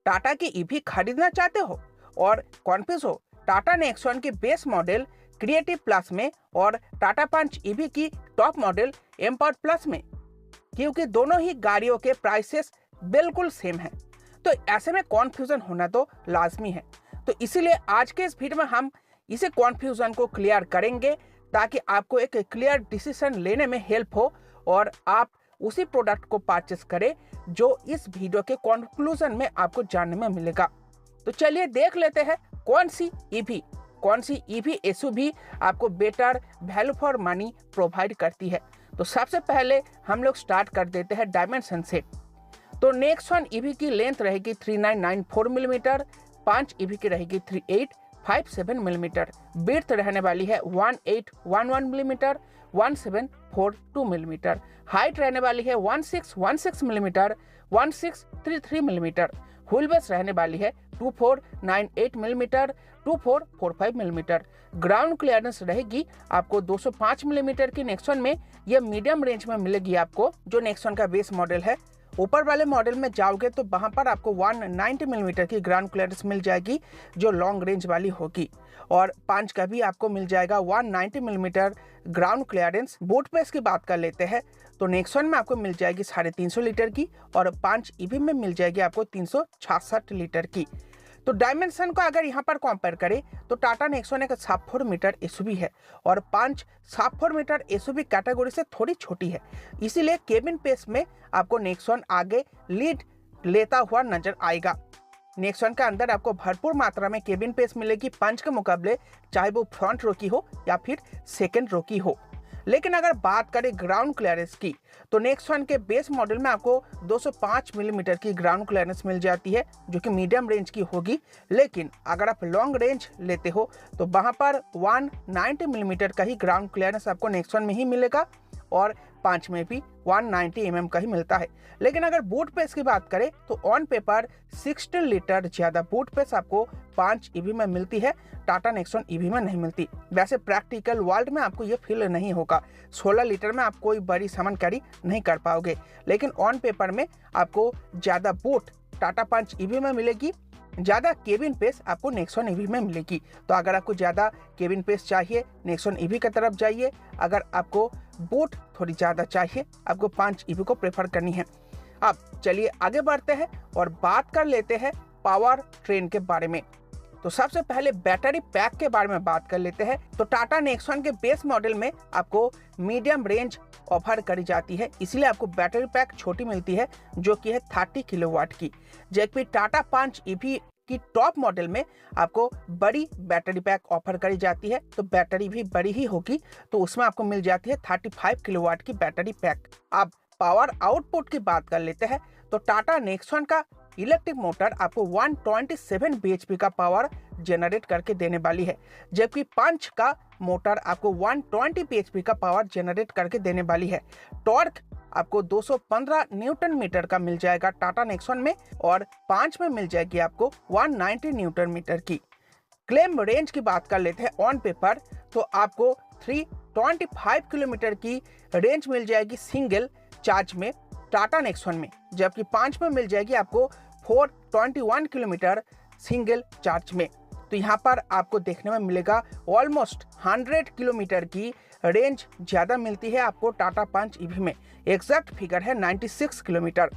टाटा की ईवी खरीदना चाहते हो और कॉन्फ्यूज हो टाटा नेक्सॉन की बेस मॉडल क्रिएटिव प्लस में और टाटा पंच ईवी की टॉप मॉडल एम्पावर प्लस में, क्योंकि दोनों ही गाड़ियों के प्राइसेस बिल्कुल सेम हैं, तो ऐसे में कॉन्फ्यूजन होना तो लाजमी है। तो इसीलिए आज के इस वीडियो में हम इसे कॉन्फ्यूजन को क्लियर करेंगे ताकि आपको एक क्लियर डिसीजन लेने में हेल्प हो और आप उसी प्रोडक्ट को परचेस करें जो इस वीडियो के कंक्लूजन में आपको जानने में मिलेगा। तो चलिए देख लेते हैं कौन सी ईवी एसयूवी आपको better value for money provide करती है। तो सबसे पहले हम लोग स्टार्ट कर देते हैं डायमेंशन से। तो नेक्सॉन ईवी की लेंथ रहेगी 3994 मिलीमीटर, पंच ईवी की रहेगी 3857 मिलीमीटर, विड्थ रहने वाली है 1811 मिलीमीटर, 1742 मिलीमीटर, हाइट रहने वाली है 1616 मिलीमीटर, 1633 मिलीमीटर, व्हील बेस रहने वाली है 2498 मिलीमीटर, 2445 मिलीमीटर, ग्राउंड क्लियरेंस रहेगी आपको 205 मिलीमीटर की नेक्सॉन में। यह मीडियम रेंज में मिलेगी आपको जो नेक्सॉन का बेस मॉडल है। ऊपर वाले मॉडल में जाओगे तो वहां पर आपको 190 मिलीमीटर की ग्राउंड क्लियरेंस मिल जाएगी जो लॉन्ग रेंज वाली होगी, और पंच का भी आपको मिल जाएगा 190 millimetre ground clearance. Boot space की बात कर लेते हैं तो नेक्सॉन में आपको मिल जाएगी 350 लीटर की और पंच ईवी में मिल जाएगी आपको 366 लीटर की। तो डायमेंशन को अगर यहाँ पर कंपेयर करें तो टाटा नेक्सॉन एक सब 4 मीटर एसयूवी है और पंच सब 4 मीटर एसयूवी कैटेगरी से थोड़ी छोटी है, इसीलिए केबिन स्पेस में आपको नेक्सॉन आगे लीड लेता हुआ नजर आएगा। नेक्सॉन के अंदर आपको भरपूर मात्रा में केबिन स्पेस मिलेगी पंच के मुकाबले, चाहे वो फ्रंट रो की हो या फिर सेकेंड रो की हो। लेकिन अगर बात करें ग्राउंड क्लियरेंस की तो नेक्सॉन के बेस मॉडल में आपको 205 मिलीमीटर की ग्राउंड क्लियरेंस मिल जाती है जो कि मीडियम रेंज की होगी। लेकिन अगर आप लॉन्ग रेंज लेते हो तो वहां पर 190 मिलीमीटर का ही ग्राउंड क्लियरेंस आपको नेक्सॉन में ही मिलेगा और पंच में भी 190 mm का ही मिलता है। लेकिन अगर बूट स्पेस की बात करें तो ऑन पेपर 16 लीटर ज्यादा बूट स्पेस आपको पंच ईवी में मिलती है, टाटा नेक्सॉन ईवी में नहीं मिलती। वैसे प्रैक्टिकल वर्ल्ड में आपको ये फील नहीं होगा, 16 लीटर में आप कोई बड़ी सामान कैरी नहीं कर पाओगे, लेकिन ऑन पेपर में आपको ज्यादा बूट टाटा पंच ईवी में मिलेगी, ज्यादा केबिन स्पेस आपको नेक्सॉन ईवी में मिलेगी। तो अगर आपको ज्यादा केबिन स्पेस चाहिए नेक्सॉन ईवी की तरफ जाइए, अगर आपको बूट थोड़ी ज्यादा चाहिए आपको पंच ईवी को प्रेफर करनी है। अब चलिए आगे बढ़ते हैं और बात कर लेते हैं पावर ट्रेन के बारे में। तो सबसे पहले बैटरी पैक के बारे में बात कर लेते हैं। तो टाटा नेक्सॉन के बेस मॉडल में आपको मीडियम रेंज ऑफर करी जाती है, इसलिए आपको बैटरी पैक छोटी मिलती है जो कि है 30 किलोवाट की, जबकि टाटा पंच ईवी की टॉप मॉडल में आपको बड़ी बैटरी पैक ऑफर करी जाती है, तो बैटरी भी बड़ी ही होगी, तो उसमें आपको मिल जाती है 35 किलोवाट की बैटरी पैक। अब पावर आउटपुट की बात कर लेते हैं। तो टाटा नेक्सॉन का इलेक्ट्रिक मोटर आपको 127 bhp का पावर जनरेट करके देने वाली है, जबकि पंच का मोटर आपको 120 bhp का पावर जनरेट करके देने वाली है। टॉर्क आपको 215 न्यूटन मीटर का मिल जाएगा टाटा नेक्सॉन में और पंच में मिल जाएगी आपको 190 न्यूटन मीटर की। क्लेम रेंज की बात कर लेते हैं ऑन पेपर तो आपको 325 किलोमीटर की रेंज मिल जाएगी सिंगल चार्ज में टाटा नेक्सॉन में, जबकि पंच में मिल जाएगी आपको 421 किलोमीटर सिंगल चार्ज में। तो यहाँ पर आपको देखने में मिलेगा ऑलमोस्ट 100 किलोमीटर की रेंज ज्यादा मिलती है आपको टाटा पंच ईवी में, एग्जैक्ट फिगर है 96 किलोमीटर।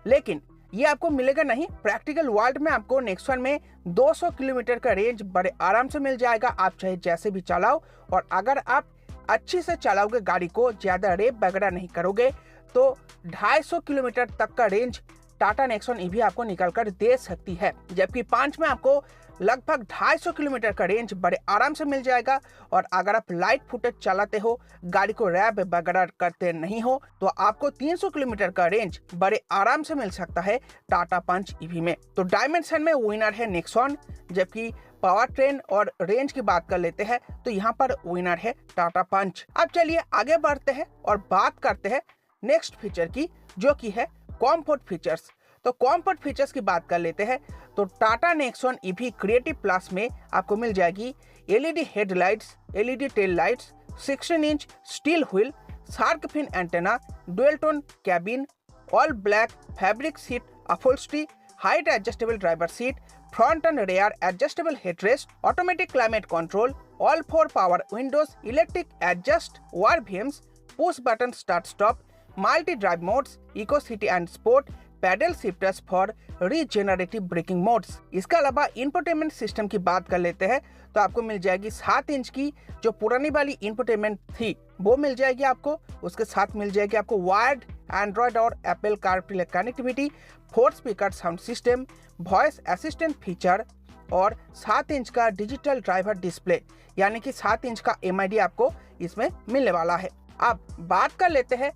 लेकिन ये आपको मिलेगा नहीं, प्रैक्टिकल वर्ल्ड में आपको नेक्सॉन में 200 किलोमीटर का रेंज बड़े आराम से मिल जाएगा, आप चाहे जैसे भी चलाओ। और अगर आप अच्छी से चलाओगे गाड़ी को, ज्यादा रेप वगैरह नहीं करोगे, तो 250 किलोमीटर तक का रेंज टाटा नेक्सॉन ईवी आपको निकल कर दे सकती है, जबकि पंच में आपको लगभग 250 किलोमीटर का रेंज बड़े आराम से मिल जाएगा। और अगर आप लाइट फुटेज चलाते हो, गाड़ी को रैप वगैरह करते नहीं हो, तो आपको 300 किलोमीटर का रेंज बड़े आराम से मिल सकता है टाटा पंच ईवी में। तो डायमेंशन में विनर है नेक्सॉन, जबकि पावर ट्रेन और रेंज की बात कर लेते हैं तो यहाँ पर विनर है टाटा पंच। अब चलिए आगे बढ़ते हैं और बात करते हैं नेक्स्ट फीचर की, जो की है कॉम्फर्ट फीचर्स। तो कॉम्फर्ट फीचर्स की बात कर लेते हैं तो Tata Nexon EV creative plus में आपको मिल जाएगी LED headlights, LED tail lights, 16 inch steel wheel, shark fin antenna, dual tone cabin, all black fabric seat upholstery, height adjustable driver seat, front and rear adjustable headrest, automatic climate control, all 4 power windows, electric adjust VRVMs, push button start stop, multi drive modes, Eco City and Sport, paddle shifters for regenerative braking modes. इसके अलावा infotainment system की बात कर लेते हैं तो आपको मिल जाएगी 7 इंच की, जो पुरानी वाली इंफोटेनमेंट थी वो मिल जाएगी आपको। उसके साथ मिल जाएगी आपको वायर्ड एंड्रॉयड और Apple CarPlay connectivity, 4 speaker sound system, voice assistant feature और 7 इंच का डिजिटल ड्राइवर डिस्प्ले, यानी कि 7 इंच का MID आपको इसमें मिलने वाला है। अब बात कर लेते हैं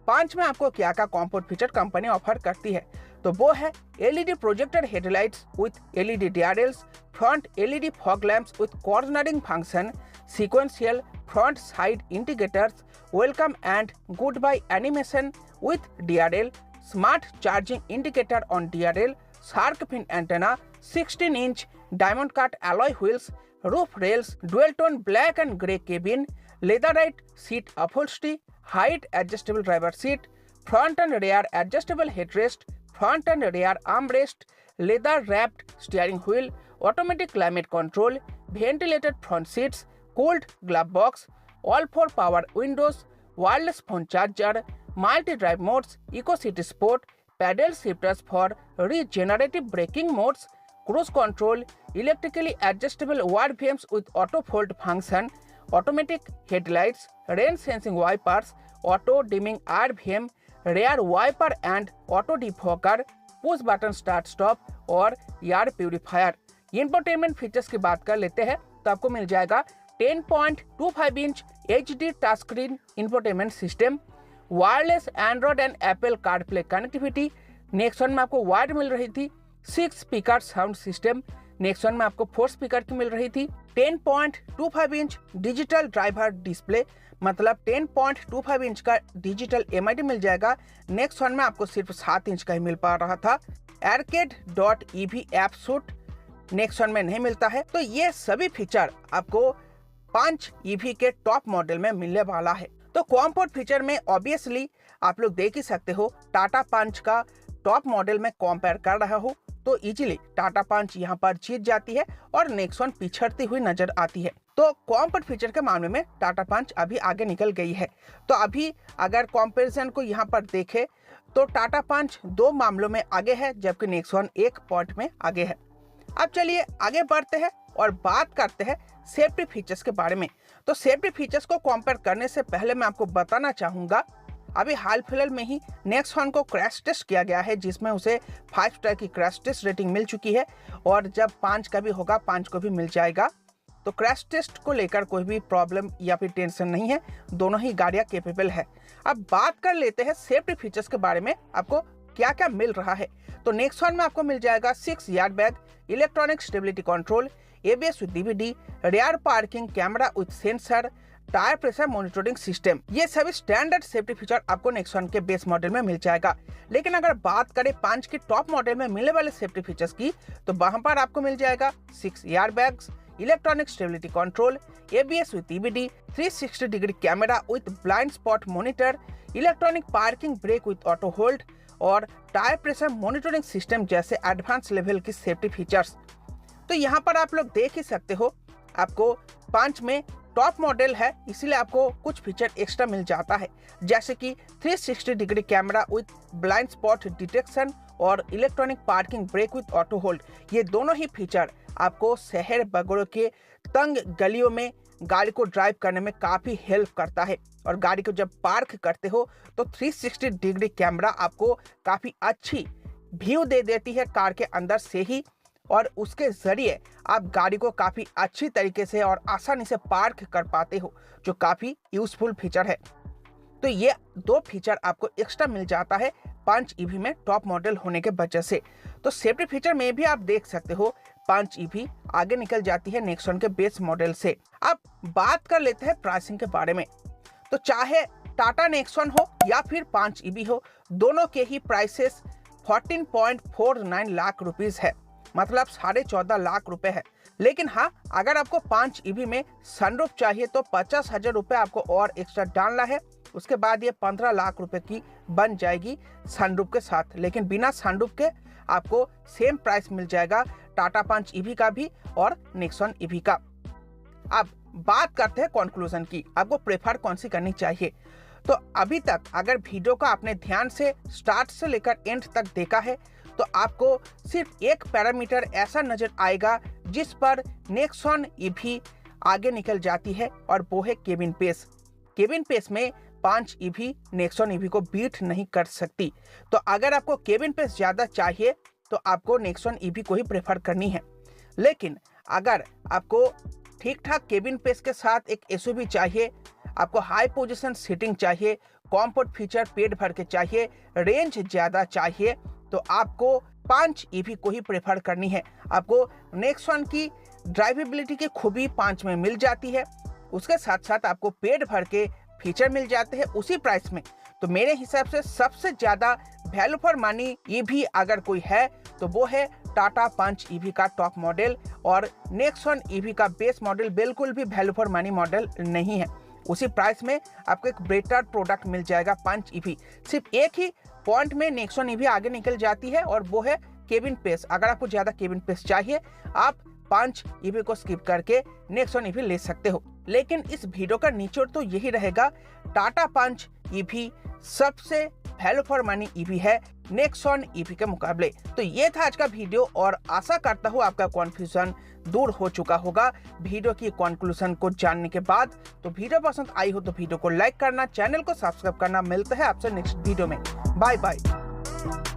5 में आपको क्या क्या कॉम्पोर्ट फीचर कंपनी ऑफर करती है। तो वो है LED projector headlights with LED DRLs, front LED fog lamps with cornering function, sequential front side indicators, welcome and good bye animation with DRL, smart charging indicator on DRL, shark fin antenna, 16 inch diamond cut alloy wheels, roof rails, dual tone black and grey cabin, leatherite seat upholstery, height adjustable driver seat, front and rear adjustable headrest, front and rear armrest, leather wrapped steering wheel, automatic climate control, ventilated front seats, cooled glove box, all 4 power windows, wireless phone charger, multi drive modes, Eco City Sport, pedal shifters for regenerative braking modes, cruise control, electrically adjustable VRVMs with auto fold function, automatic headlights, rain sensing wipers, auto dimming RVM, rear wiper and auto defogger, push button start stop और air purifier. Infotainment features की बात कर लेते हैं तो आपको मिल जाएगा 10.25 inch HD touch screen infotainment system, wireless Android and Apple CarPlay connectivity. Next one में आपको वायर्ड मिल रही थी, 6 speaker sound system. Next one में आपको 4 स्पीकर की मिल रही थी, 10.25 इंच डिजिटल ड्राइवर डिस्प्ले, मतलब 10.25 इंच का डिजिटल MID मिल जाएगा। नेक्स्ट वन में आपको सिर्फ 7 इंच का ही मिल पा रहा था। arcade.ev app suit next one में नहीं मिलता है। तो ये सभी फीचर आपको 5 EV के टॉप मॉडल में मिलने वाला है। तो कॉम्फर्ट फीचर में ऑब्वियसली आप लोग देख ही सकते हो, टाटा पंच का टॉप मॉडल में कंपेयर कर रहा हूँ तो इजीली टाटा पंच यहाँ पर जीत जाती है और नेक्सॉन पिछड़ती हुई नजर आती है। तो कॉम्फर्ट फीचर के मामले में टाटा पंच अभी आगे निकल गई है। तो अभी अगर कंपैरिजन को यहाँ पर देखें तो टाटा पंच 2 मामलों में आगे है, जबकि नेक्सॉन 1 पॉइंट में आगे है। अब चलिए आगे बढ़ते हैं और बात करते हैं सेफ्टी फीचर्स के बारे में। तो सेफ्टी फीचर्स को कंपेयर करने से पहले मैं आपको बताना चाहूँगा, अभी हाल फिलहाल में ही नेक्सॉन को क्रैश टेस्ट किया गया है, जिसमें उसे 5 स्टार की क्रैश टेस्ट रेटिंग मिल चुकी है और जब 5 का भी होगा 5 को भी मिल जाएगा। तो क्रैश टेस्ट को लेकर कोई भी प्रॉब्लम या फिर टेंशन नहीं है, दोनों ही गाड़ियाँ केपेबल है। अब बात कर लेते हैं सेफ्टी फीचर्स के बारे में, आपको क्या क्या मिल रहा है। तो नेक्सॉन में आपको मिल जाएगा 6 air bag, electronic stability control, ABS with DVD, rear parking camera with sensor, tyre pressure monitoring system. ये सभी स्टैंडर्ड सेफ्टी फीचर आपको नेक्सॉन के बेस मॉडल में मिल जाएगा। लेकिन अगर बात करें 5 की टॉप मॉडल में मिलने वाले सेफ्टी फीचर्स की, तो वहां पर आपको मिल जाएगा 6 air bags, electronic stability control, ABS with DVD, 360 degree camera with blind spot monitor, electronic parking brake with auto hold और टायर प्रेशर मॉनिटरिंग सिस्टम जैसे एडवांस लेवल की सेफ्टी फीचर्स। तो यहाँ पर आप लोग देख ही सकते हो, आपको 5 में टॉप मॉडल है, इसलिए आपको कुछ फीचर एक्स्ट्रा मिल जाता है, जैसे कि 360 degree camera with blind spot detection और electronic parking brake with auto hold. ये दोनों ही फीचर आपको शहर बगड़ों के तंग गलियों में गाड़ी को ड्राइव करने में काफ़ी हेल्प करता है। और गाड़ी को जब पार्क करते हो तो 360 डिग्री कैमरा आपको काफ़ी अच्छी व्यू दे देती है कार के अंदर से ही, और उसके ज़रिए आप गाड़ी को काफ़ी अच्छी तरीके से और आसानी से पार्क कर पाते हो, जो काफ़ी यूज़फुल फीचर है। तो ये 2 फीचर आपको एक्स्ट्रा मिल जाता है 5 EV में टॉप मॉडल होने के वजह से। तो सेफ्टी फीचर में भी आप देख सकते हो 5 EV आगे निकल जाती है नेक्सॉन के बेस मॉडल से। अब बात कर लेते हैं प्राइसिंग के बारे में। तो चाहे टाटा नेक्सॉन हो या फिर 5 EV हो, दोनों के ही प्राइसेस 14.49 लाख रुपीज़ है, मतलब 14.5 लाख रुपए है। लेकिन हाँ, अगर आपको 5 EV में सनरूफ चाहिए तो 50,000 रुपये आपको और एक्स्ट्रा डालना है। उसके बाद ये 15 लाख रुपए की बन जाएगी सनरूफ के साथ। लेकिन बिना सनरूफ के आपको सेम प्राइस मिल जाएगा टाटा पंच ईवी का भी और नेक्सॉन ईवी का। अब बात करते हैं कंक्लूजन की, आपको प्रेफर कौन सी करनी चाहिए। तो अभी तक अगर वीडियो को आपने ध्यान से स्टार्ट से लेकर एंड तक देखा है तो आपको सिर्फ एक पैरामीटर ऐसा नजर आएगा जिस पर नेक्सॉन ईवी आगे निकल जाती है और वो है केबिन पेस। केबिन पेस में पंच ईवी नेक्सॉन ईवी को बीट नहीं कर सकती। तो अगर आपको केबिन पेस ज़्यादा चाहिए तो आपको नेक्सॉन ईवी को ही प्रेफर करनी है। लेकिन अगर आपको ठीक ठाक केबिन पेस के साथ एक एसयूवी चाहिए, आपको हाई पोजीशन सीटिंग चाहिए, कॉम्फर्ट फीचर पेट भर के चाहिए, रेंज ज़्यादा चाहिए, तो आपको पंच ईवी को ही प्रेफर करनी है। आपको नेक्सॉन की ड्राइवेबिलिटी की खूबी पंच में मिल जाती है, उसके साथ साथ आपको पेट भर के फीचर मिल जाते हैं उसी प्राइस में। तो मेरे हिसाब से सबसे ज़्यादा वैल्यू फॉर मनी ईवी अगर कोई है तो वो है टाटा पंच ईवी का टॉप मॉडल, और नेक्सॉन ईवी का बेस मॉडल बिल्कुल भी वैल्यू फॉर मनी मॉडल नहीं है। उसी प्राइस में आपको एक बेटर प्रोडक्ट मिल जाएगा पंच ईवी। सिर्फ एक ही पॉइंट में नेक्सॉन ईवी आगे निकल जाती है और वो है केबिन पेस। अगर आपको ज़्यादा केबिन पेस चाहिए आप पंच ईवी को स्किप करके नेक्सॉन ईवी ले सकते हो। लेकिन इस वीडियो का निचोड़ तो यही रहेगा, टाटा पंच ईवी सबसे वैल्यू फॉर मनी ईवी है नेक्सॉन ईवी के मुकाबले। तो ये था आज का वीडियो और आशा करता हूँ आपका कॉन्फ्यूजन दूर हो चुका होगा वीडियो की कंक्लूजन को जानने के बाद। तो वीडियो पसंद आई हो तो वीडियो को लाइक करना, चैनल को सब्सक्राइब करना। मिलते हैं आपसे नेक्स्ट वीडियो में। Bye bye.